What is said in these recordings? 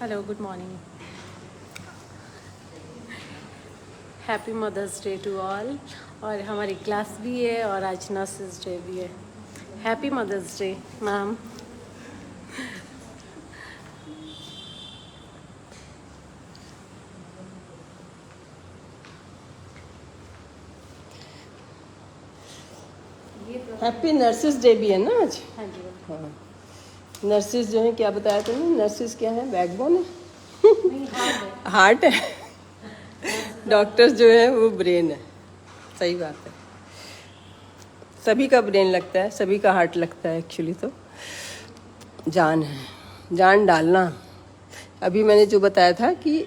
Hello, good morning. Happy mother's day to all. और हमारी class भी है और आज नर्सेस डे भी है। Happy mother's day ma'am. Happy nurses day भी है ना आज। हाँ जी। हाँ, नर्सेस जो है, क्या बताया तुमने, नर्सेस क्या है? बैकबोन है, नहीं, हार्ड है। हार्ट है। डॉक्टर्स जो है वो ब्रेन है। सही बात है, सभी का ब्रेन लगता है, सभी का हार्ट लगता है। एक्चुअली तो जान है, जान डालना। अभी मैंने जो बताया था कि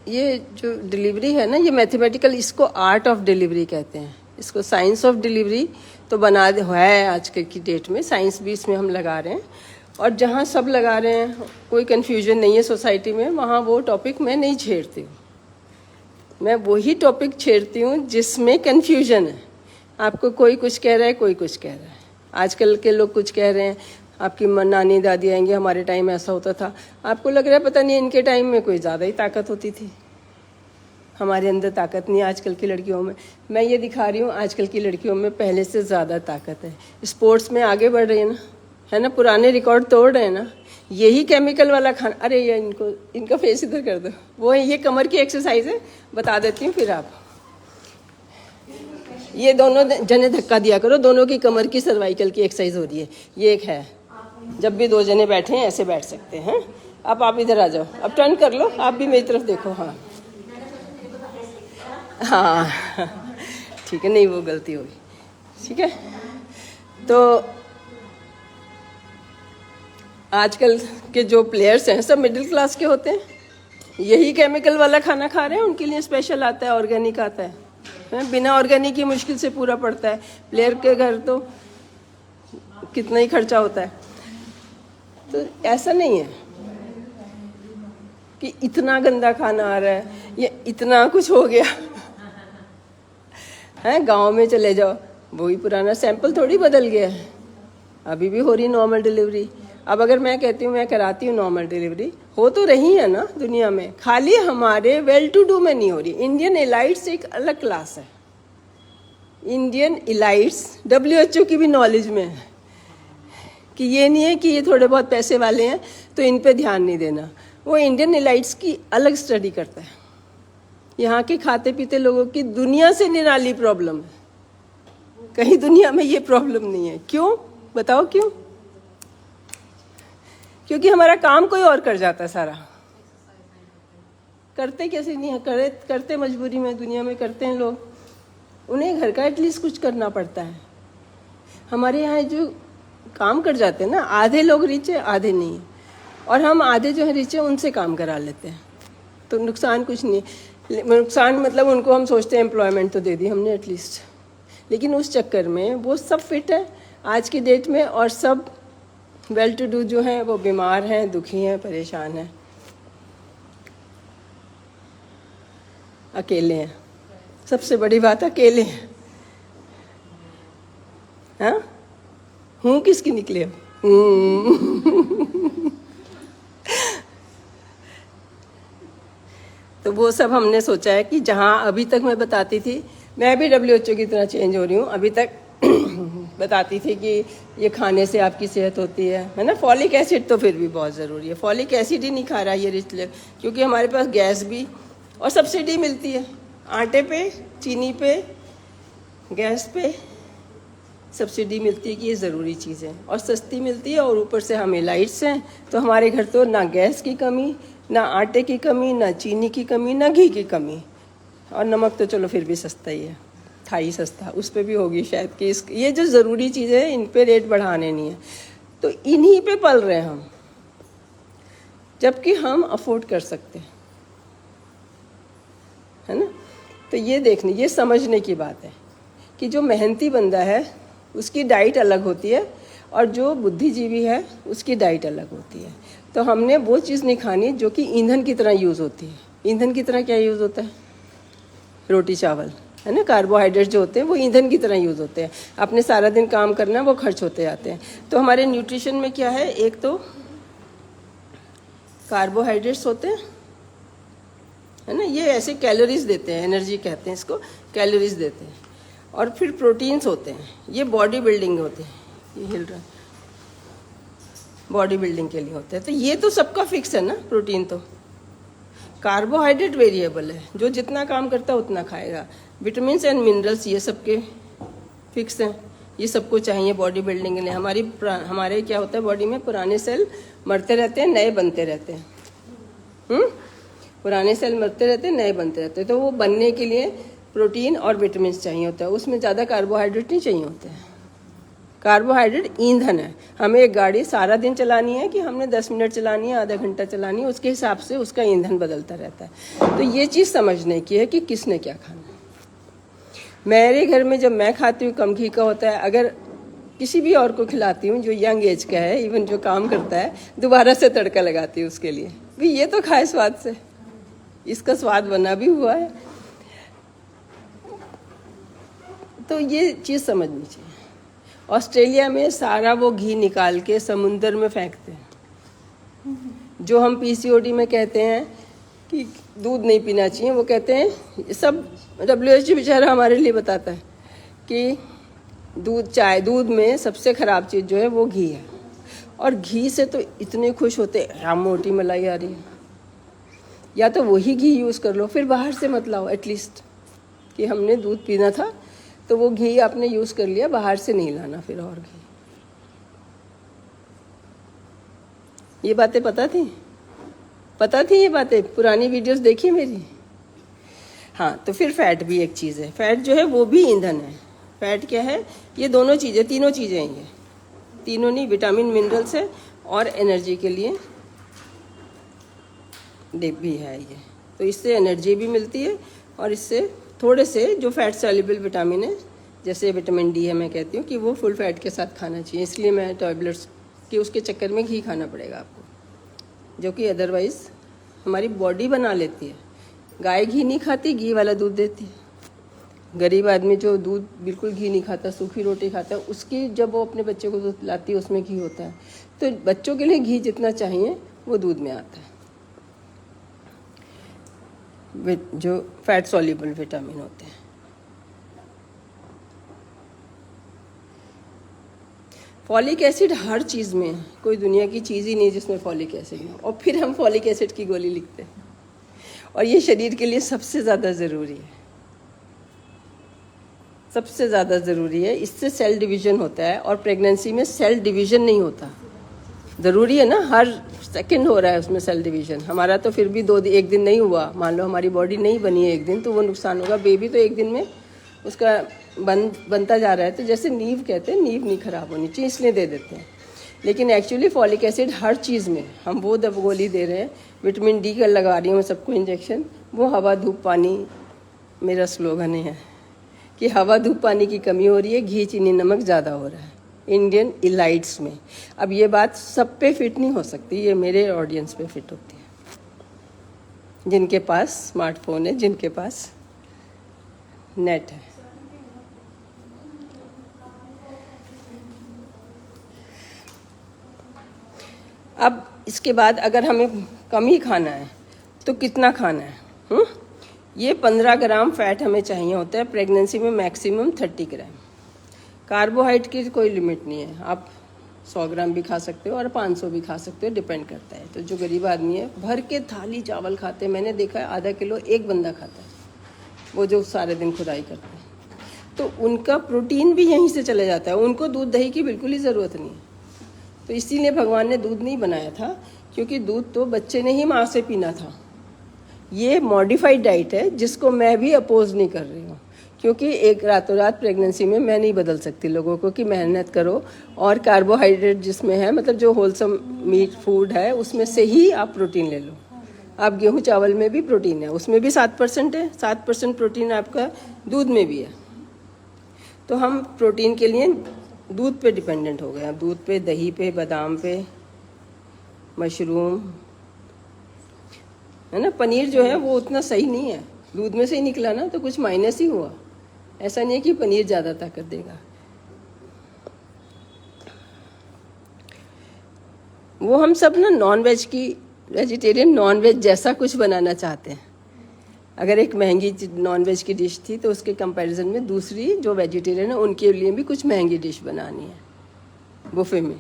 ये जो डिलीवरी है ना, ये मैथमेटिकल, इसको आर्ट ऑफ डिलीवरी कहते हैं, इसको साइंस ऑफ डिलीवरी तो है आजकल की डेट में। साइंस भी इसमें हम लगा रहे हैं, और जहाँ सब लगा रहे हैं, कोई कन्फ्यूजन नहीं है सोसाइटी में, वहाँ वो टॉपिक मैं नहीं छेड़ती हूँ। मैं वही टॉपिक छेड़ती हूँ जिसमें कन्फ्यूजन है। आपको कोई कुछ कह रहा है, कोई कुछ कह रहा है। आजकल के लोग कुछ कह रहे हैं, आपकी नानी दादी आएंगे, हमारे टाइम ऐसा होता था। आपको लग रहा है पता नहीं इनके टाइम में कोई ज़्यादा ही ताकत होती थी। हमारे अंदर ताकत नहीं है आजकल की लड़कियों में। मैं ये दिखा रही हूँ, आजकल की लड़कियों में पहले से ज़्यादा ताकत है। स्पोर्ट्स में आगे बढ़ रही है ना, है ना, पुराने रिकॉर्ड तोड़ रहे हैं ना। यही केमिकल वाला खाना, अरे ये इनका फेस इधर कर दो, वो ये कमर की एक्सरसाइज है, बता देती हूँ फिर आप। ये दोनों जने धक्का दिया करो, दोनों की कमर की सर्वाइकल की एक्सरसाइज हो रही है। ये एक है, जब भी दो जने बैठे हैं ऐसे बैठ सकते हैं। अब आप इधर आ जाओ, अब टर्न कर लो, आप भी मेरी तरफ देखो। हाँ हाँ, ठीक है, नहीं वो गलती होगी, ठीक है। तो आजकल के जो प्लेयर्स हैं सब मिडिल क्लास के होते हैं, यही केमिकल वाला खाना खा रहे हैं। उनके लिए स्पेशल आता है, ऑर्गेनिक आता है। बिना ऑर्गेनिक की मुश्किल से पूरा पड़ता है। प्लेयर के घर तो कितना ही खर्चा होता है। तो ऐसा नहीं है कि इतना गंदा खाना आ रहा है, ये इतना कुछ हो गया है। गांव में चले जाओ, वही पुराना सैंपल थोड़ी बदल गया है। अभी भी हो रही नॉर्मल डिलीवरी। अब अगर मैं कहती हूँ मैं कराती हूँ नॉर्मल डिलीवरी, हो तो रही है ना दुनिया में, खाली हमारे वेल टू डू में नहीं हो रही। इंडियन एलाइट्स एक अलग क्लास है। इंडियन एलाइट्स WHO की भी नॉलेज में है कि ये नहीं है कि ये थोड़े बहुत पैसे वाले हैं तो इन पे ध्यान नहीं देना। वो इंडियन एलाइट्स की अलग स्टडी करता है। यहाँ के खाते पीते लोगों की दुनिया से निराली प्रॉब्लम है, कहीं दुनिया में ये प्रॉब्लम नहीं है। क्यों बताओ क्यों? क्योंकि हमारा काम कोई और कर जाता है सारा। करते कैसे नहीं है, करते मजबूरी में, दुनिया में करते हैं लोग। उन्हें घर का एटलीस्ट कुछ करना पड़ता है। हमारे यहाँ जो काम कर जाते हैं ना, आधे लोग रिच है, आधे नहीं है, और हम आधे जो है रिच है उनसे काम करा लेते हैं। तो नुकसान कुछ नहीं। नुकसान मतलब उनको हम सोचते हैं एम्प्लॉयमेंट तो दे दी हमने एटलीस्ट, लेकिन उस चक्कर में वो सब फिट है आज की डेट में, और सब वेल टू डू जो हैं वो बीमार हैं, दुखी हैं, परेशान हैं, अकेले हैं। सबसे बड़ी बात, अकेले हैं। हाँ, हूँ किसकी निकले अब? तो वो सब हमने सोचा है कि जहाँ अभी तक मैं बताती थी, मैं भी WHO की तरह चेंज हो रही हूँ। अभी तक बताती थी कि ये खाने से आपकी सेहत होती है ना। फॉलिक एसिड तो फिर भी बहुत ज़रूरी है। फॉलिक एसिड ही नहीं खा रहा ये रिच लोग, क्योंकि हमारे पास गैस भी और सब्सिडी मिलती है। आटे पे, चीनी पे, गैस पे सब्सिडी मिलती है कि ये ज़रूरी चीज़ है, और सस्ती मिलती है, और ऊपर से हम एलाइट्स हैं तो हमारे घर तो ना गैस की कमी, ना आटे की कमी, ना चीनी की कमी, ना घी की कमी। और नमक तो चलो फिर भी सस्ता ही है, था ही सस्ता, उस पर भी होगी शायद कि ये जो ज़रूरी चीज़ें हैं इन पे रेट बढ़ाने नहीं है। तो इन्हीं पे पल रहे हैं हम, जबकि हम अफोर्ड कर सकते हैं, है ना। तो ये देखने, ये समझने की बात है कि जो मेहनती बंदा है उसकी डाइट अलग होती है, और जो बुद्धिजीवी है उसकी डाइट अलग होती है। तो हमने वो चीज़ नहीं खानी जो कि ईंधन की तरह यूज़ होती है। ईंधन की तरह क्या यूज़ होता है? रोटी चावल, है ना। कार्बोहाइड्रेट जो होते हैं वो ईंधन की तरह यूज़ होते हैं। आपने सारा दिन काम करना है, वो खर्च होते जाते हैं। तो हमारे न्यूट्रिशन में क्या है? एक तो कार्बोहाइड्रेट्स होते हैं, है ना, ये ऐसे कैलोरीज देते हैं, एनर्जी कहते हैं इसको, कैलोरीज देते हैं। और फिर प्रोटीन्स होते हैं, ये बॉडी बिल्डिंग होते हैं, ये हिल रहा है, बॉडी बिल्डिंग के लिए होते हैं। तो ये तो सबका फिक्स है ना, प्रोटीन तो। कार्बोहाइड्रेट वेरिएबल है, जो जितना काम करता है उतना खाएगा। विटामिन्स एंड मिनरल्स ये सबके फिक्स हैं, ये सबको चाहिए बॉडी बिल्डिंग के लिए। हमारे क्या होता है बॉडी में, पुराने सेल मरते रहते हैं, नए बनते रहते हैं। पुराने सेल मरते रहते हैं, नए बनते रहते हैं। तो वो बनने के लिए प्रोटीन और विटामिन चाहिए होता है, उसमें ज़्यादा कार्बोहाइड्रेट नहीं चाहिए होते हैं। कार्बोहाइड्रेट ईंधन है। हमें एक गाड़ी सारा दिन चलानी है कि हमने 10 मिनट चलानी है, आधा घंटा चलानी है, उसके हिसाब से उसका ईंधन बदलता रहता है। तो ये चीज़ समझने की है कि किसने क्या खाना है। मेरे घर में जब मैं खाती हूँ कम घी का होता है, अगर किसी भी और को खिलाती हूँ जो यंग एज का है, इवन जो काम करता है, दोबारा से तड़का लगाती हूँ उसके लिए, भाई ये तो खाए स्वाद से, इसका स्वाद बना भी हुआ है। तो ये चीज़ समझनी चाहिए। ऑस्ट्रेलिया में सारा वो घी निकाल के समुंदर में फेंकते हैं। जो हम पीसीओडी में कहते हैं कि दूध नहीं पीना चाहिए, वो कहते हैं, सब WHO बेचारा हमारे लिए बताता है कि दूध में सबसे ख़राब चीज़ जो है वो घी है। और घी से तो इतने खुश होते हैं, क्या मोटी मलाई आ रही है, या तो वही घी यूज़ कर लो, फिर बाहर से मत लाओ एटलीस्ट, कि हमने दूध पीना था तो वो घी आपने यूज़ कर लिया, बाहर से नहीं लाना फिर और घी। ये बातें पता थी ये बातें, पुरानी वीडियोस देखिए मेरी। हाँ, तो फिर फैट भी एक चीज़ है। फैट जो है वो भी ईंधन है। फैट क्या है, ये दोनों चीज़ें, तीनों चीज़ें हैं, ये तीनों नहीं, विटामिन मिनरल्स है और एनर्जी के लिए भी है ये। तो इससे एनर्जी भी मिलती है और इससे थोड़े से जो फैट सॉल्युबल विटामिन है, जैसे विटामिन डी है, मैं कहती हूँ कि वो फुल फैट के साथ खाना चाहिए। इसलिए मैं टैबलेट्स कि उसके चक्कर में घी खाना पड़ेगा आपको, जो कि अदरवाइज़ हमारी बॉडी बना लेती है। गाय घी नहीं खाती, घी वाला दूध देती है। गरीब आदमी जो दूध बिल्कुल घी नहीं खाता, सूखी रोटी खाता है, उसकी जब वो अपने बच्चे को दूध लाती है उसमें घी होता है। तो बच्चों के लिए घी जितना चाहिए वो दूध में आता है, जो फैट सॉल्युबल विटामिन होते हैं। फॉलिक एसिड हर चीज़ में है, कोई दुनिया की चीज़ ही नहीं जिसमें फॉलिक एसिड हो। और फिर हम फॉलिक एसिड की गोली लिखते हैं, और ये शरीर के लिए सबसे ज़्यादा ज़रूरी है, सबसे ज़्यादा ज़रूरी है। इससे सेल डिवीज़न होता है, और प्रेगनेंसी में सेल डिवीज़न नहीं होता। ज़रूरी है ना, हर सेकंड हो रहा है उसमें सेल डिवीज़न। हमारा तो फिर भी एक दिन नहीं हुआ, मान लो हमारी बॉडी नहीं बनी है एक दिन, तो वो नुकसान होगा। बेबी तो एक दिन में उसका बनता जा रहा है। तो जैसे नींव कहते हैं, नींव नहीं खराब होनी चाहिए, इसलिए दे देते हैं। लेकिन एक्चुअली फॉलिक एसिड हर चीज़ में, हम वो गोली दे रहे हैं। विटामिन डी का लगा रही हूँ मैं सबको इंजेक्शन, वो हवा धूप पानी मेरा स्लोगन है कि हवा धूप पानी की कमी हो रही है, घी चीनी नमक ज़्यादा हो रहा है इंडियन इलाइट्स में। अब ये बात सब पे फिट नहीं हो सकती, ये मेरे ऑडियंस पे फिट होती है, जिनके पास स्मार्टफोन है, जिनके पास नेट है। अब इसके बाद अगर हमें कम ही खाना है तो कितना खाना है? ये 15 ग्राम फैट हमें चाहिए होता है प्रेगनेंसी में, मैक्सिमम 30 ग्राम। कार्बोहाइड्रेट की कोई लिमिट नहीं है, आप 100 ग्राम भी खा सकते हो और 500 भी खा सकते हो, डिपेंड करता है। तो जो गरीब आदमी है भर के थाली चावल खाते हैं, मैंने देखा है आधा किलो एक बंदा खाता है, वो जो सारे दिन खुदाई करते हैं, तो उनका प्रोटीन भी यहीं से चले जाता है, उनको दूध दही की बिल्कुल ही ज़रूरत नहीं है। तो इसीलिए भगवान ने दूध नहीं बनाया था, क्योंकि दूध तो बच्चे ने ही माँ से पीना था। ये मॉडिफाइड डाइट है जिसको मैं भी अपोज नहीं कर रही हूँ, क्योंकि एक रातों रात प्रेगनेंसी में मैं नहीं बदल सकती लोगों को कि मेहनत करो और कार्बोहाइड्रेट जिसमें है, मतलब जो होलसम मीट फूड है उसमें से ही आप प्रोटीन ले लो। आप गेहूँ चावल में भी प्रोटीन है, उसमें भी 7% है, 7% प्रोटीन आपका दूध में भी है। तो हम प्रोटीन के लिए दूध पे डिपेंडेंट हो गए हैं, दूध पे, दही पे, बादाम पे, मशरूम, है ना। पनीर जो है वो उतना सही नहीं है, दूध में से ही निकला ना, तो कुछ माइनस ही हुआ। ऐसा नहीं है कि पनीर ज़्यादा ताकत देगा। वो हम सब ना नॉन वेज की वेजिटेरियन नॉन वेज जैसा कुछ बनाना चाहते हैं। अगर एक महंगी नॉन वेज की डिश थी तो उसके कंपैरिजन में दूसरी जो वेजिटेरियन है उनके लिए भी कुछ महंगी डिश बनानी है बुफे में।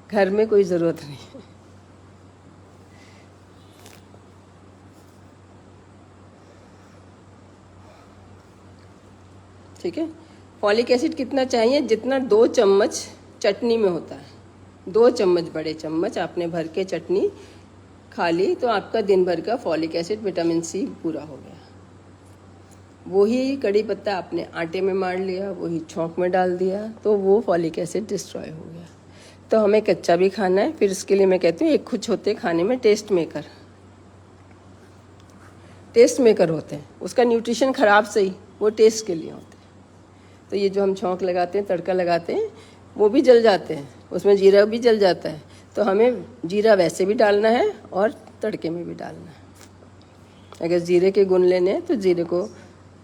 घर में कोई ज़रूरत नहीं है। ठीक है। फॉलिक एसिड कितना चाहिए? जितना 2 चम्मच चटनी में होता है। 2 चम्मच बड़े चम्मच आपने भर के चटनी खा ली तो आपका दिन भर का फॉलिक एसिड विटामिन सी पूरा हो गया। वही कड़ी पत्ता आपने आटे में मार लिया, वही छौंक में डाल दिया तो वो फॉलिक एसिड डिस्ट्रॉय हो गया। तो हमें कच्चा भी खाना है। फिर इसके लिए मैं कहती हूँ एक कुछ होते हैं खाने में टेस्ट मेकर। टेस्ट मेकर होते हैं, उसका न्यूट्रिशन ख़राब सही, वो टेस्ट के लिए होते हैं। तो ये जो हम छौंक लगाते हैं, तड़का लगाते हैं, वो भी जल जाते हैं, उसमें जीरा भी जल जाता है। तो हमें जीरा वैसे भी डालना है और तड़के में भी डालना है। अगर जीरे के गुण लेने हैं तो जीरे को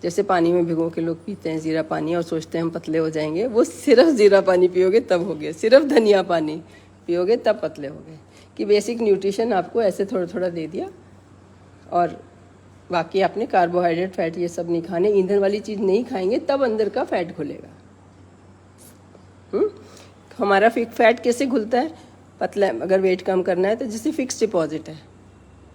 जैसे पानी में भिगो के लोग पीते हैं जीरा पानी और सोचते हैं हम पतले हो जाएंगे, वो सिर्फ जीरा पानी पियोगे तब होगे, सिर्फ धनिया पानी पियोगे तब पतले होगे। कि बेसिक न्यूट्रिशन आपको ऐसे थोड़ा थोड़ा दे दिया और बाकी आपने कार्बोहाइड्रेट फैट ये सब नहीं खाने। ईंधन वाली चीज़ नहीं खाएंगे तब अंदर का फैट घुलेगा। हमारा फैट कैसे घुलता है? पतला अगर वेट कम करना है तो जैसे फिक्स डिपॉजिट है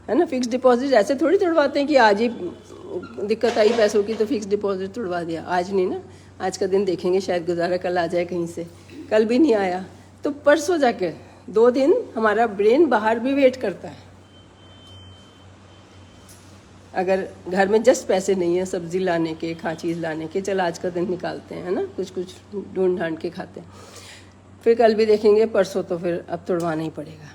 ना। फिक्स डिपॉजिट ऐसे थोड़ी तोड़वाते हैं कि आज ही दिक्कत आई पैसों की तो फिक्स डिपॉजिट तोड़वा दिया। आज नहीं ना, आज का दिन देखेंगे, शायद गुजारा कल आ जाए कहीं से। कल भी नहीं आया तो परसों जाके 2 दिन हमारा ब्रेन बाहर भी वेट करता है। अगर घर में जस्ट पैसे नहीं है सब्जी लाने के, खा चीज़ लाने के, चल आज का दिन निकालते हैं, है ना, कुछ कुछ ढूंढ ढांड के खाते हैं, फिर कल भी देखेंगे, परसों तो फिर अब तोड़वाना ही पड़ेगा।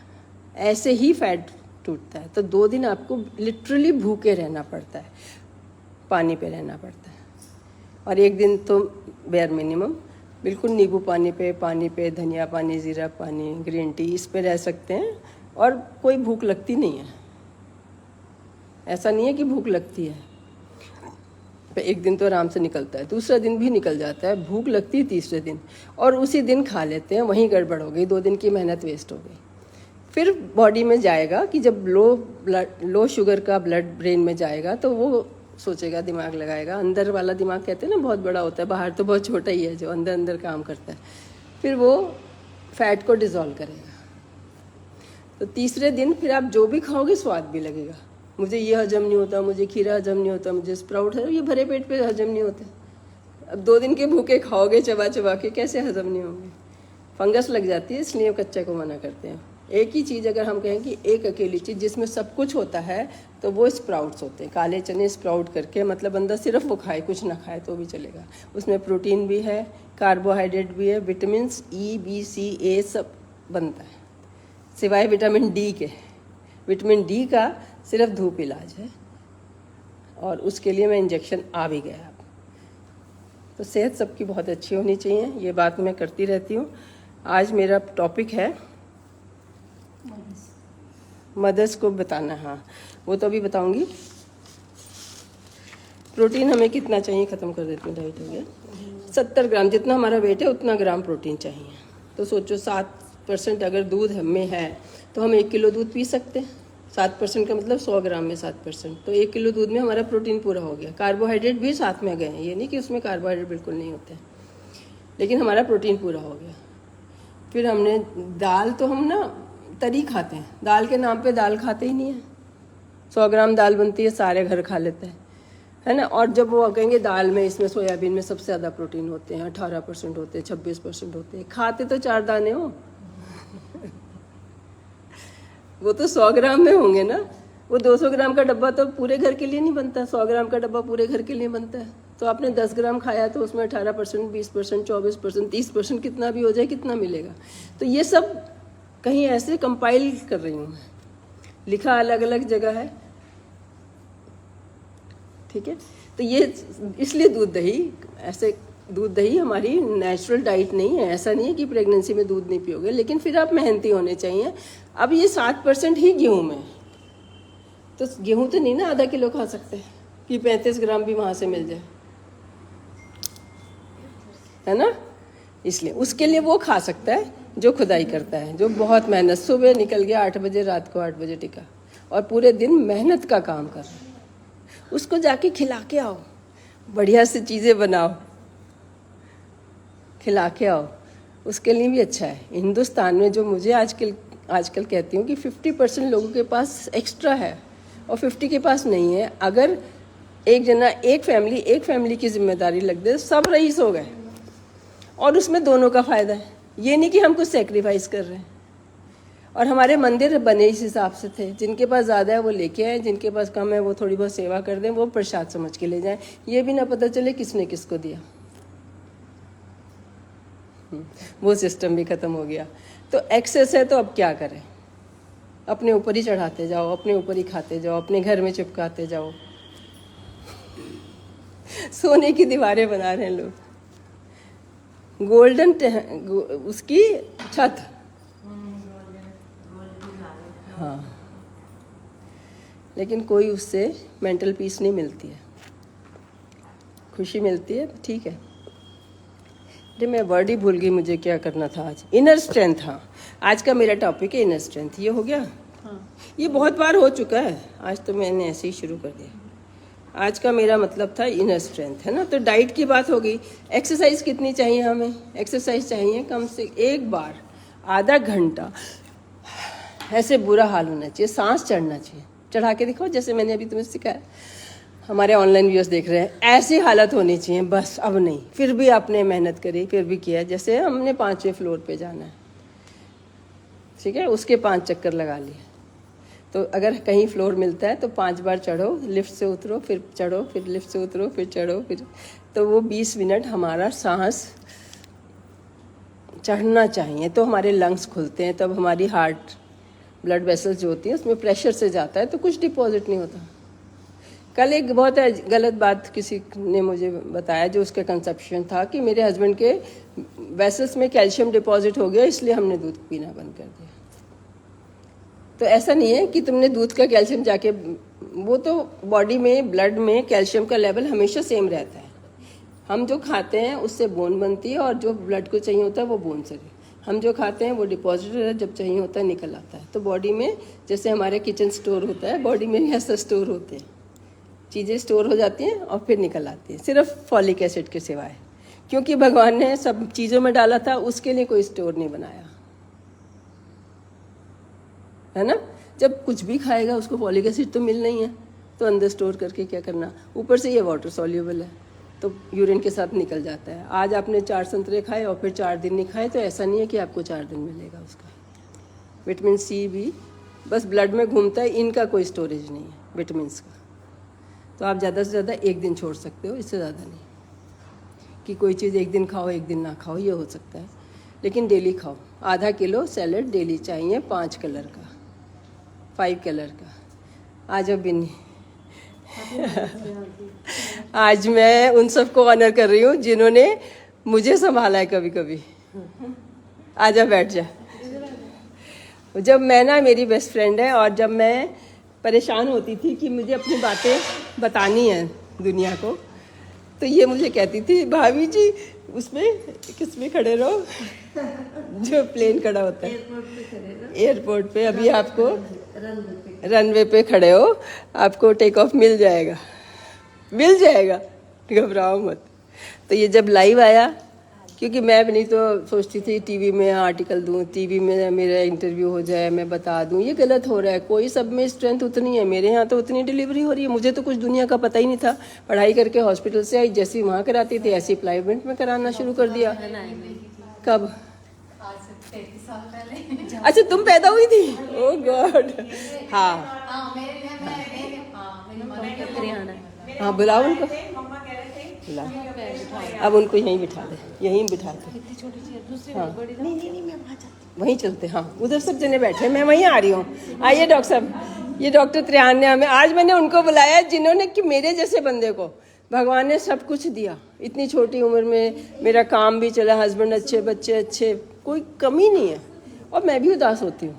ऐसे ही फैट टूटता है। तो 2 दिन आपको लिटरली भूखे रहना पड़ता है, पानी पे रहना पड़ता है। और 1 दिन तो बेयर मिनिमम बिल्कुल नींबू पानी पे, धनिया पानी, जीरा पानी, ग्रीन टी, इस पे रह सकते हैं और कोई भूख लगती नहीं है। ऐसा नहीं है कि भूख लगती है। 1 दिन तो आराम से निकलता है, दूसरा दिन भी निकल जाता है, भूख लगती है तीसरे दिन, और उसी दिन खा लेते हैं, वहीं गड़बड़ हो गई, 2 दिन की मेहनत वेस्ट हो गई। फिर बॉडी में जाएगा कि जब लो शुगर का ब्लड ब्रेन में जाएगा तो वो सोचेगा, दिमाग लगाएगा। अंदर वाला दिमाग कहते हैं ना बहुत बड़ा होता है, बाहर तो बहुत छोटा ही है, जो अंदर अंदर काम करता है। फिर वो फैट को डिज़ोल्व करेगा। तो तीसरे दिन फिर आप जो भी खाओगे स्वाद भी लगेगा। मुझे ये हजम नहीं होता, मुझे खीरा हजम नहीं होता, मुझे स्प्राउट है, ये भरे पेट पे हजम नहीं होते। अब 2 दिन के भूखे खाओगे चबा चबा के, कैसे हजम नहीं होंगे? फंगस लग जाती है, इसलिए कच्चे को मना करते हैं। एक ही चीज़ अगर हम कहें कि एक अकेली चीज़ जिसमें सब कुछ होता है तो वो स्प्राउट्स होते हैं। काले चने स्प्राउट करके, मतलब बंदा सिर्फ वो खाए, कुछ ना खाए तो भी चलेगा। उसमें प्रोटीन भी है, कार्बोहाइड्रेट भी है, विटामिन ई, बी, सी, ए सब बनता है, सिवाय विटामिन डी के। विटामिन डी का सिर्फ धूप इलाज है और उसके लिए मैं इंजेक्शन आ भी गया अब। तो सेहत सबकी बहुत अच्छी होनी चाहिए, ये बात मैं करती रहती हूँ। आज मेरा टॉपिक है मदर्स को बताना। हाँ, वो तो अभी बताऊंगी। प्रोटीन हमें कितना चाहिए, ख़त्म कर देती हूँ, डाइट हो गया। 70 ग्राम, जितना हमारा वेट है उतना ग्राम प्रोटीन चाहिए। तो सोचो 7% अगर दूध में है तो हम 1 किलो दूध पी सकते हैं। 7% का मतलब 100 ग्राम में 7%, तो 1 किलो दूध में हमारा प्रोटीन पूरा हो गया। कार्बोहाइड्रेट भी साथ में गए हैं, ये नहीं कि उसमें कार्बोहाइड्रेट बिल्कुल नहीं होते, लेकिन हमारा प्रोटीन पूरा हो गया। फिर हमने दाल, तो हम ना तरी खाते हैं, दाल के नाम पे दाल खाते ही नहीं है। 100 ग्राम दाल बनती है, सारे घर खा लेते हैं, है ना। और जब वो कहेंगे दाल में, इसमें सोयाबीन में सबसे ज़्यादा प्रोटीन होते हैं, 18% होते हैं, 26% होते हैं, खाते तो 4 दाने हो वो तो 100 ग्राम में होंगे ना। वो 200 ग्राम का डब्बा तो पूरे घर के लिए नहीं बनता, 100 ग्राम का डब्बा पूरे घर के लिए बनता है। तो आपने 10 ग्राम खाया तो उसमें 18%, 20%, 24%, 30% कितना भी हो जाए, कितना मिलेगा? तो ये सब कहीं ऐसे कंपाइल कर रही हूँ मैं, लिखा अलग अलग जगह है, ठीक है। तो ये इसलिए दूध दही, ऐसे दूध दही हमारी नेचुरल डाइट नहीं है। ऐसा नहीं है कि प्रेगनेंसी में दूध नहीं पियोगे, लेकिन फिर आप मेहनती होने चाहिए। अब ये 7% ही गेहूँ में, तो गेहूँ तो नहीं ना आधा किलो खा सकते कि 35 ग्राम भी वहाँ से मिल जाए, है ना। इसलिए उसके लिए वो खा सकता है जो खुदाई करता है, जो बहुत मेहनत, सुबह निकल गया 8 बजे, रात को 8 बजे टिका, और पूरे दिन मेहनत का काम कर रहा है, उसको जाके खिला के आओ, बढ़िया से चीज़ें बनाओ, खिला के आओ, उसके लिए भी अच्छा है। हिंदुस्तान में जो मुझे आजकल कहती हूँ कि 50% लोगों के पास एक्स्ट्रा है और 50 के पास नहीं है। अगर एक फैमिली की जिम्मेदारी लग दे, सब रईस हो गए, और उसमें दोनों का फायदा है। ये नहीं कि हम कुछ सेक्रीफाइस कर रहे हैं। और हमारे मंदिर बने इस हिसाब से थे, जिनके पास ज़्यादा है वो लेके आए, जिनके पास कम है वो थोड़ी बहुत सेवा कर दें, वो प्रसाद समझ के ले जाएं, ये भी ना पता चले किसने किसको दिया। वो सिस्टम भी खत्म हो गया। तो एक्सेस है तो अब क्या करें, अपने ऊपर ही चढ़ाते जाओ, अपने ऊपर ही खाते जाओ, अपने घर में चिपकाते जाओ। सोने की दीवारें बना रहे हैं लोग, गोल्डन उसकी छत। हाँ, लेकिन कोई उससे मेंटल पीस नहीं मिलती है, खुशी मिलती है, ठीक है। अरे मैं वर्ड ही भूल गई, मुझे क्या करना था आज। इनर स्ट्रेंथ, हाँ, आज का मेरा टॉपिक है इनर स्ट्रेंथ। ये हो गया, हाँ, ये बहुत बार हो चुका है, आज तो मैंने ऐसे ही शुरू कर दिया। आज का मेरा मतलब था इनर स्ट्रेंथ, है ना। तो डाइट की बात हो गई। एक्सरसाइज कितनी चाहिए हमें? एक्सरसाइज चाहिए कम से एक बार आधा घंटा, ऐसे बुरा हाल होना चाहिए, सांस चढ़ना चाहिए। चढ़ा के दिखाओ, जैसे मैंने अभी तुम्हें सिखाया। हमारे ऑनलाइन व्यूअर्स देख रहे हैं, ऐसी हालत होनी चाहिए, बस अब नहीं। फिर भी आपने मेहनत करी, फिर भी किया। जैसे हमने 5वें फ्लोर पे जाना है, ठीक है, उसके 5 चक्कर लगा लिए। तो अगर कहीं फ्लोर मिलता है तो 5 बार चढ़ो, लिफ्ट से उतरो, फिर चढ़ो, फिर लिफ्ट से उतरो, फिर चढ़ो, फिर। तो वो 20 मिनट हमारा सांस चढ़ना चाहिए, तो हमारे लंग्स खुलते हैं, तब हमारी हार्ट ब्लड वेसल्स जो होती हैं उसमें प्रेशर से जाता है, तो कुछ डिपॉजिट नहीं होता। कल एक बहुत गलत बात किसी ने मुझे बताया, जो उसका कंसेप्शन था कि मेरे हस्बैंड के वेसल्स में कैल्शियम डिपॉजिट हो गया, इसलिए हमने दूध पीना बंद कर दिया। तो ऐसा नहीं है कि तुमने दूध का कैल्शियम जाके, वो तो बॉडी में, ब्लड में कैल्शियम का लेवल हमेशा सेम रहता है। हम जो खाते हैं उससे बोन बनती है, और जो ब्लड को चाहिए होता है वो बोन से, हम जो खाते हैं वो डिपॉजिट जब चाहिए होता है निकल आता है। तो बॉडी में जैसे हमारे किचन स्टोर होता है, बॉडी में भी ऐसा स्टोर होते हैं, चीज़ें स्टोर हो जाती हैं और फिर निकल आती हैं, सिर्फ फॉलिक एसिड के सिवाय। क्योंकि भगवान ने सब चीज़ों में डाला था, उसके लिए कोई स्टोर नहीं बनाया, है ना। जब कुछ भी खाएगा उसको फॉलिक एसिड तो मिलना ही है, तो अंदर स्टोर करके क्या करना। ऊपर से ये वाटर सॉल्युबल है, तो यूरिन के साथ निकल जाता है। आज आपने 4 संतरे खाए और फिर 4 दिन नहीं खाए, तो ऐसा नहीं है कि आपको 4 दिन मिलेगा उसका। विटामिन सी भी बस ब्लड में घूमता है, इनका कोई स्टोरेज नहीं है विटामिन्स का। तो आप ज़्यादा से ज़्यादा 1 दिन छोड़ सकते हो, इससे ज़्यादा नहीं। कि कोई चीज़ 1 दिन खाओ 1 दिन ना खाओ, ये हो सकता है, लेकिन डेली खाओ। आधा किलो सैलड डेली चाहिए, 5 कलर का, 5 कलर का। आज अब बिन्नी आज मैं उन सबको ऑनर कर रही हूँ जिन्होंने मुझे संभाला है कभी कभी। आजा बैठ जा। जब मैं ना, मेरी बेस्ट फ्रेंड है, और जब मैं परेशान होती थी कि मुझे अपनी बातें बतानी है दुनिया को, तो ये मुझे कहती थी, भाभी जी उसमें किसमें खड़े रहो, जो प्लेन खड़ा होता है एयरपोर्ट पे, अभी आपको रनवे पे खड़े हो, आपको टेक ऑफ मिल जाएगा, घबराओ मत। तो ये जब लाइव आया, क्योंकि मैं भी नहीं तो सोचती थी टीवी में आर्टिकल दूं, टीवी में मेरा इंटरव्यू हो जाए, मैं बता दूं, ये गलत हो रहा है। कोई सब में स्ट्रेंथ उतनी है, मेरे यहाँ तो उतनी डिलीवरी हो रही है। मुझे तो कुछ दुनिया का पता ही नहीं था। पढ़ाई करके हॉस्पिटल से आई, जैसी वहाँ कराती थी ऐसी प्राइवेट में कराना शुरू कर दिया। कब? 33 साल पहले। अच्छा, तुम पैदा हुई थी? ओह गॉड। हाँ हाँ, बुलाओ उनको, अब उनको यहीं बिठा दे, यहीं बिठा दे। हाँ, वहीं चलते। हाँ, उधर सब जने बैठे, मैं वहीं आ रही हूँ। आइए डॉक्टर साहब, ये डॉक्टर त्रियान ने हमें, आज मैंने उनको बुलाया जिन्होंने, कि मेरे जैसे बंदे को भगवान ने सब कुछ दिया। इतनी छोटी उम्र में मेरा काम भी चला, हस्बैंड अच्छे, बच्चे अच्छे, कोई कमी नहीं है, और मैं भी उदास होती हूँ।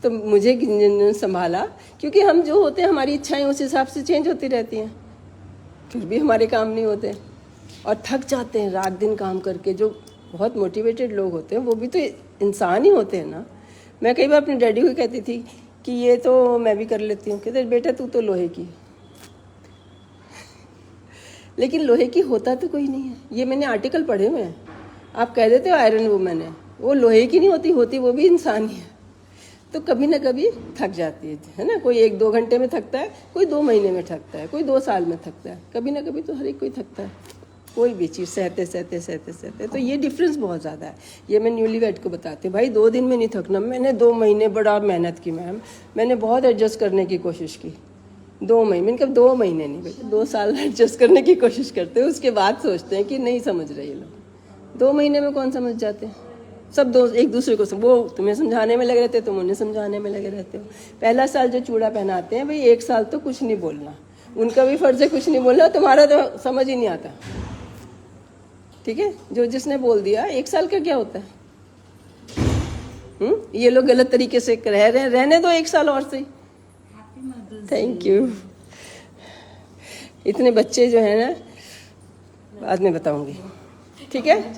तो मुझे जिन्होंने संभाला, क्योंकि हम जो होते हैं, हमारी इच्छाएं उस हिसाब से चेंज होती रहती हैं, फिर भी हमारे काम नहीं होते और थक जाते हैं रात दिन काम करके। जो बहुत मोटिवेटेड लोग होते हैं, वो भी तो इंसान ही होते हैं ना। मैं कई बार अपने डैडी को कहती थी कि ये तो मैं भी कर लेती हूँ, कहते बेटा तू तो लोहे की लेकिन लोहे की होता तो कोई नहीं है। ये मैंने आर्टिकल पढ़े हुए हैं। आप कह देते हो आयरन वुमेन है, वो लोहे की नहीं होती वो भी इंसान ही है। तो कभी ना कभी थक जाती है ना। कोई 1-2 घंटे में थकता है, कोई 2 महीने में थकता है, कोई 2 साल में थकता है, कभी ना कभी तो हर एक कोई थकता है, कोई भी चीज़ सहते। तो ये डिफरेंस बहुत ज़्यादा है। ये मैं न्यूली वेड को बताती हूँ, भाई 2 दिन में नहीं थकना। मैंने 2 महीने बड़ा मेहनत की मैम, मैंने बहुत एडजस्ट करने की कोशिश की। 2 महीने, मैंने कहा 2 महीने नहीं बेटा, 2 साल एडजस्ट करने की कोशिश करते हैं, उसके बाद सोचते हैं कि नहीं समझ रहे ये लोग। 2 महीने में कौन समझ जाते हैं सब। एक दूसरे को वो तुम्हें समझाने में लगे रहते हो, तुम उन्हें समझाने में लगे रहते हो। पहला साल जो चूड़ा पहनाते हैं, भाई 1 साल तो कुछ नहीं बोलना, उनका भी फर्ज है कुछ नहीं बोलना, तुम्हारा तो समझ ही नहीं आता, ठीक है। जो जिसने बोल दिया 1 साल का क्या होता है। ये लोग गलत तरीके से रह रहे हैं, रहने दो 1 साल और सही। Thank you. इतने बच्चे जो है ना, बाद में बताऊंगी, ठीक है।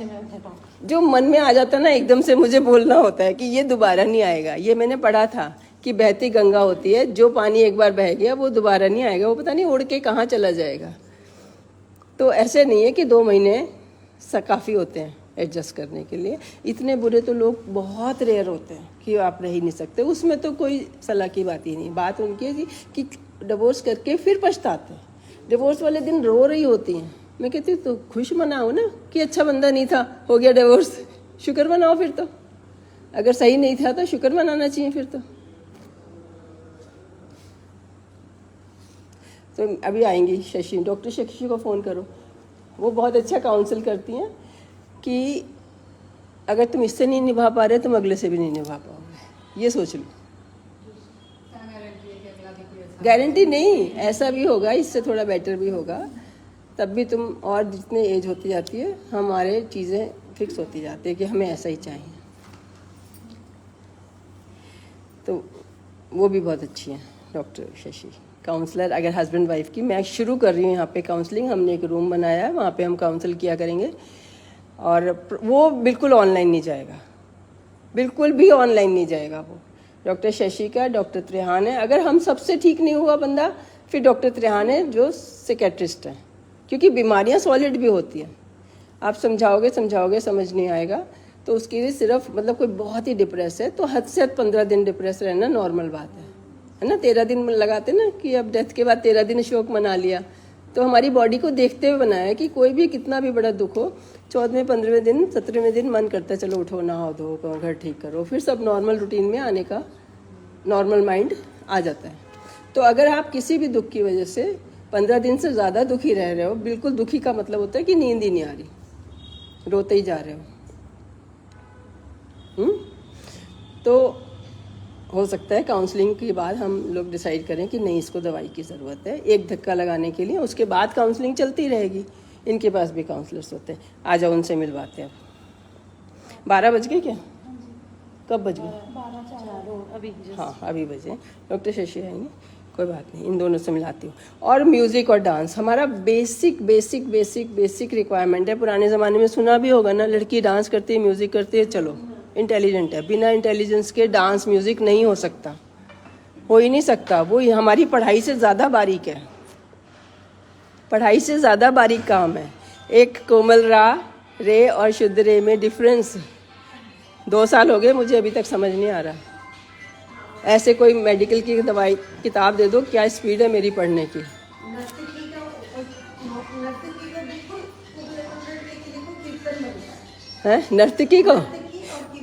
जो मन में आ जाता ना एकदम से मुझे बोलना होता है कि ये दोबारा नहीं आएगा। ये मैंने पढ़ा था कि बहती गंगा होती है, जो पानी एक बार बह गया वो दोबारा नहीं आएगा, वो पता नहीं उड़ के कहाँ चला जाएगा। तो ऐसे नहीं है कि 2 महीने काफ़ी होते हैं एडजस्ट करने के लिए। इतने बुरे तो लोग बहुत रेयर होते हैं कि आप रह ही नहीं सकते, उसमें तो कोई सलाह की बात ही नहीं। बात उनकी है कि डिवोर्स करके फिर पछताते हैं। डिवोर्स वाले दिन रो रही होती हैं। मैं कहती हूँ तो खुश मनाओ ना कि अच्छा बंदा नहीं था, हो गया डिवोर्स, शुक्र मनाओ फिर तो। अगर सही नहीं था तो शुक्र मनाना चाहिए फिर तो। अभी आएंगी शशि, डॉक्टर शशि को फ़ोन करो, वो बहुत अच्छा काउंसिल करती हैं कि अगर तुम इससे नहीं निभा पा रहे तुम अगले से भी नहीं निभा पाओगे, ये सोच लो। गारंटी नहीं, ऐसा भी होगा, इससे थोड़ा बेटर भी होगा। तब भी तुम और जितने एज होती जाती है हमारे चीज़ें फिक्स होती जाती है कि हमें ऐसा ही चाहिए। तो वो भी बहुत अच्छी हैं डॉक्टर शशि, काउंसलर। अगर हस्बैंड वाइफ की मैं शुरू कर रही हूँ यहाँ पे काउंसलिंग, हमने एक रूम बनाया है, वहाँ पे हम काउंसल किया करेंगे। और वो बिल्कुल ऑनलाइन नहीं जाएगा, बिल्कुल भी ऑनलाइन नहीं जाएगा वो। डॉक्टर शशि का, डॉक्टर त्रेहान है। अगर हम सबसे ठीक नहीं हुआ बंदा, फिर डॉक्टर त्रेहान है जो साइकियाट्रिस्ट हैं, क्योंकि बीमारियां सॉलिड भी होती हैं। आप समझाओगे समझ नहीं आएगा, तो उसके लिए सिर्फ मतलब कोई बहुत ही डिप्रेस है तो हद से हद 15 दिन डिप्रेस रहना नॉर्मल बात है ना। 13 दिन लगाते ना कि अब डेथ के बाद 13 दिन शोक मना लिया, तो हमारी बॉडी को देखते हुए बनाया है कि कोई भी कितना भी बड़ा दुख हो, 14वें 15वें दिन 17वें दिन मन करता है चलो उठो, नहाओ धो, घर ठीक करो, फिर सब नॉर्मल रूटीन में आने का नॉर्मल माइंड आ जाता है। तो अगर आप किसी भी दुख की वजह से 15 दिन से ज़्यादा दुखी रह रहे हो, बिल्कुल दुखी का मतलब होता है कि नींद ही नहीं आ रही, रोते ही जा रहे हो, तो हो सकता है काउंसलिंग के बाद हम लोग डिसाइड करें कि नहीं, इसको दवाई की ज़रूरत है एक धक्का लगाने के लिए। उसके बाद काउंसलिंग चलती रहेगी। इनके पास भी काउंसलर्स होते हैं, आ जाओ उनसे मिलवाते हैं। 12 बज गए क्या? कब बज गए? 12 हाँ अभी बजे। डॉक्टर शशि आएंगे, कोई बात नहीं, इन दोनों से मिलाती हूँ। और म्यूज़िक और डांस हमारा बेसिक रिक्वायरमेंट है। पुराने ज़माने में सुना भी होगा ना, लड़की डांस करती है, म्यूज़िक करती है, चलो इंटेलिजेंट है। बिना इंटेलिजेंस के डांस म्यूज़िक नहीं हो सकता, हो ही नहीं सकता। वो हमारी पढ़ाई से ज़्यादा बारीक है, पढ़ाई से ज़्यादा बारीक काम है। एक कोमल रा रे और शुद्ध रे में डिफरेंस 2 साल हो गए मुझे अभी तक समझ नहीं आ रहा। ऐसे कोई मेडिकल की दवाई किताब दे दो, क्या स्पीड है मेरी पढ़ने की। है नर्तकी को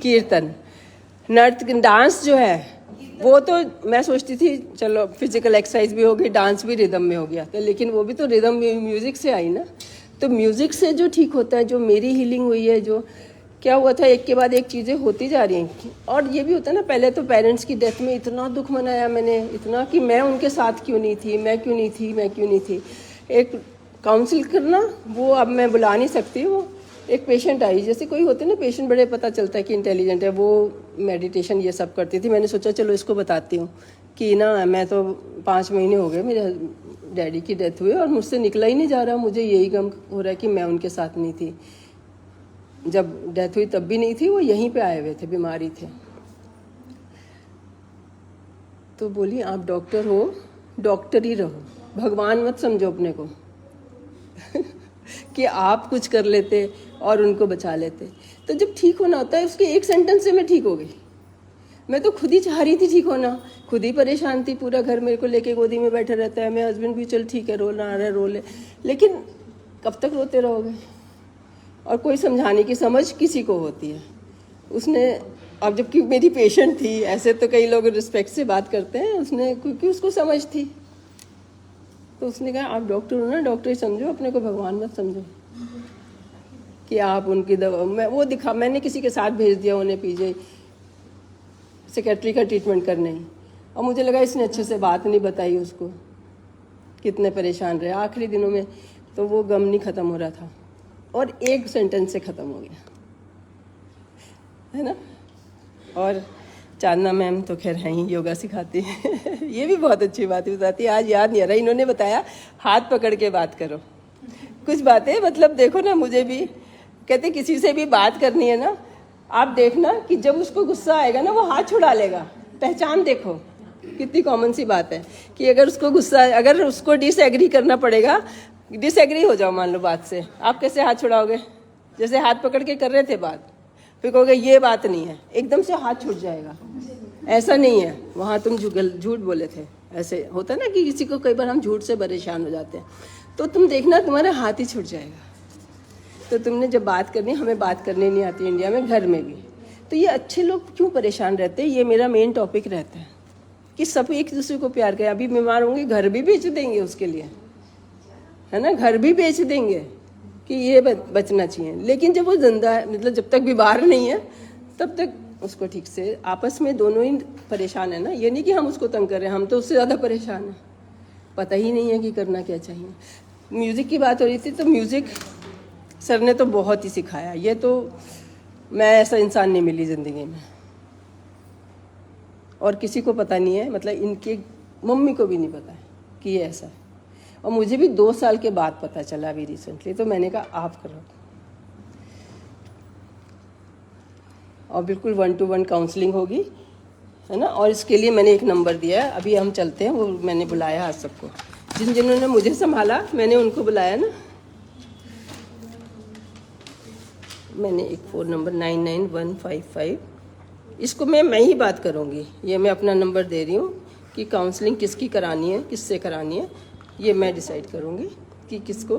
कीर्तन, डांस जो है वो तो मैं सोचती थी चलो फिजिकल एक्सरसाइज भी होगी, डांस भी रिदम में हो गया, तो लेकिन वो भी तो रिदम म्यूज़िक से आई ना। तो म्यूज़िक से जो ठीक होता है, जो मेरी हीलिंग हुई है, जो क्या हुआ था, एक के बाद एक चीज़ें होती जा रही हैं। और ये भी होता है ना, पहले तो पेरेंट्स की डेथ में इतना दुख मनाया मैंने, इतना कि मैं उनके साथ क्यों नहीं थी, मैं क्यों नहीं थी। एक काउंसिल करना, वो अब मैं बुला नहीं सकती। वो एक पेशेंट आई, जैसे कोई होते ना पेशेंट, बड़े पता चलता है कि इंटेलिजेंट है, वो मेडिटेशन ये सब करती थी। मैंने सोचा चलो इसको बताती हूँ कि ना मैं तो 5 महीने हो गए मेरे डैडी की डेथ हुई और मुझसे निकला ही नहीं जा रहा, मुझे यही गम हो रहा है कि मैं उनके साथ नहीं थी। जब डेथ हुई तब भी नहीं थी, वो यहीं पे आए हुए थे, बीमारी थे। तो बोली आप डॉक्टर हो, डॉक्टर ही रहो, भगवान मत समझो अपने को कि आप कुछ कर लेते और उनको बचा लेते। तो जब ठीक होना होता है, उसके एक सेंटेंस से मैं ठीक हो गई। मैं तो खुद ही चाह रही थी ठीक होना, खुद ही परेशान थी, पूरा घर मेरे को लेके गोदी में बैठा रहता है, मेरा हस्बैंड भी चल ठीक है रो रहा है रो ले, लेकिन कब तक रोते रहोगे। और कोई समझाने की समझ किसी को होती है। उसने, अब जबकि मेरी पेशेंट थी, ऐसे तो कई लोग रिस्पेक्ट से बात करते हैं, उसने, क्योंकि उसको समझ थी, तो उसने कहा आप डॉक्टर हो ना, डॉक्टर ही समझो अपने को, भगवान मत समझो कि आप उनकी दवा। मैंने किसी के साथ भेज दिया उन्हें पीजे सेक्रेटरी का ट्रीटमेंट करने ही, और मुझे लगा इसने अच्छे से बात नहीं बताई उसको, कितने परेशान रहे आखिरी दिनों में। तो वो गम नहीं ख़त्म हो रहा था, और एक सेंटेंस से ख़त्म हो गया, है ना। और चांदना मैम तो खैर हैं ही, योगा सिखाती है ये भी बहुत अच्छी बात बताती है। आज याद नहीं आ रहा, इन्होंने बताया हाथ पकड़ के बात करो। कुछ बातें मतलब देखो ना, मुझे भी कहते किसी से भी बात करनी है ना, आप देखना कि जब उसको गुस्सा आएगा ना, वो हाथ छुड़ा लेगा। पहचान देखो, कितनी कॉमन सी बात है कि अगर उसको गुस्सा, अगर उसको डिसएग्री करना पड़ेगा, डिसएग्री हो जाओ मान लो बात से, आप कैसे हाथ छुड़ाओगे? जैसे हाथ पकड़ के कर रहे थे बात, फिर कहोगे ये बात नहीं है, एकदम से हाथ छूट जाएगा। ऐसा नहीं है, वहाँ तुम झूठ बोले थे। ऐसे होता है ना कि किसी को कई बार हम झूठ से परेशान हो जाते हैं, तो तुम देखना तुम्हारा हाथ ही छूट जाएगा। तो तुमने जब बात करनी, हमें बात करनी नहीं आती इंडिया में, घर में भी, तो ये अच्छे लोग क्यों परेशान रहते हैं, ये मेरा मेन टॉपिक रहता है कि सब एक दूसरे को प्यार करें। अभी बीमार होंगे, घर भी बेच देंगे उसके लिए, है ना, घर भी बेच देंगे कि ये बचना चाहिए। लेकिन जब वो जिंदा है, मतलब जब तक बीमार नहीं है, तब तक उसको ठीक से, आपस में दोनों ही परेशान है ना। ये नहीं कि हम उसको तंग कर रहे हैं, हम तो उससे ज़्यादा परेशान हैं, पता ही नहीं है कि करना क्या चाहिए। म्यूज़िक की बात हो रही थी, तो म्यूज़िक सर ने तो बहुत ही सिखाया। ये तो मैं ऐसा इंसान नहीं मिली ज़िंदगी में, और किसी को पता नहीं है, मतलब इनके मम्मी को भी नहीं पता है कि ये ऐसा है। और मुझे भी 2 साल के बाद पता चला अभी रिसेंटली, तो मैंने कहा आप करो। और बिल्कुल 1-to-1 काउंसलिंग होगी, है ना। और इसके लिए मैंने एक नंबर दिया है, अभी हम चलते हैं, वो मैंने बुलाया आज सबको, जिन्होंने मुझे संभाला मैंने उनको बुलाया ना। मैंने एक फ़ोन नंबर 99155, इसको मैं ही बात करूँगी। ये मैं अपना नंबर दे रही हूँ कि काउंसलिंग किसकी करानी है, किससे करानी है, ये मैं डिसाइड करूँगी कि किसको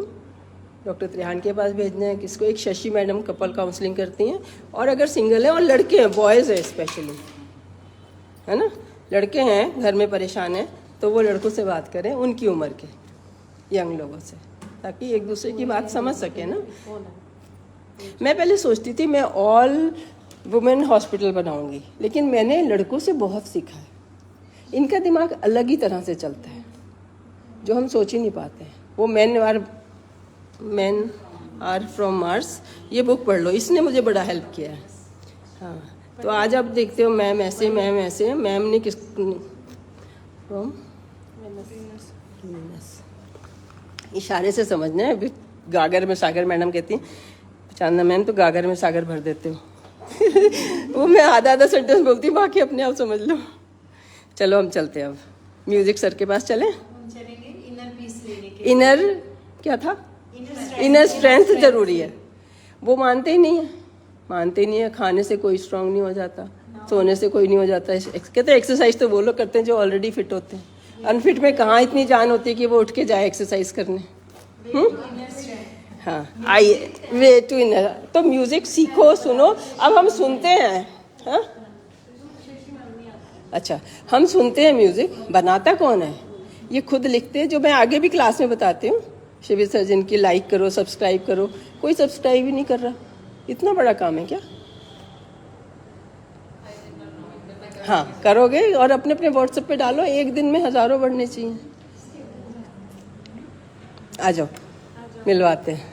डॉक्टर त्रिहान के पास भेजना है, किसको। एक शशि मैडम कपल काउंसलिंग करती हैं, और अगर सिंगल हैं और लड़के हैं, बॉयज़ है स्पेशली, है ना, लड़के हैं घर में परेशान हैं, तो वो लड़कों से बात करें, उनकी उम्र के यंग लोगों से, ताकि एक दूसरे की बात समझ सके ना। मैं पहले सोचती थी मैं ऑल वुमेन हॉस्पिटल बनाऊंगी, लेकिन मैंने लड़कों से बहुत सीखा है। इनका दिमाग अलग ही तरह से चलता है, जो हम सोच ही नहीं पाते हैं। वो मैन आर फ्रॉम मार्स, ये बुक पढ़ लो, इसने मुझे बड़ा हेल्प किया है। हाँ, तो आज आप देखते हो मैम ऐसे, मैम ने किस फ्रॉम इशारे से समझना है। गागर में सागर मैडम कहती हैं, चांदना मैम तो गागर में सागर भर देते हो वो मैं आधा सेंटेंस बोलती हूँ, बाकी अपने आप समझ लो। चलो हम चलते हैं अब म्यूजिक सर के पास चलें। इनर क्या था, इनर स्ट्रेंथ जरूरी है। वो मानते ही नहीं है, खाने से कोई स्ट्रांग नहीं हो जाता, सोने से कोई नहीं हो जाता। कहते एक्सरसाइज तो वो लोग करते हैं जो ऑलरेडी फिट होते हैं, अनफिट में कहाँ इतनी जान होती है कि वो उठ के जाए एक्सरसाइज करने। हाँ, आइए वे टू इनर। तो म्यूजिक सीखो, सुनो। अब हम सुनते हैं, हाँ अच्छा, हम सुनते हैं म्यूजिक, बनाता कौन है, ये खुद लिखते हैं, जो मैं आगे भी क्लास में बताती हूँ। शिविर सर्जन की लाइक करो, सब्सक्राइब करो, कोई सब्सक्राइब ही नहीं कर रहा। इतना बड़ा काम है क्या? हाँ, करोगे और अपने अपने व्हाट्सएप पे डालो, एक दिन में हजारों बढ़ने चाहिए। आ जाओ, मिलवाते हैं।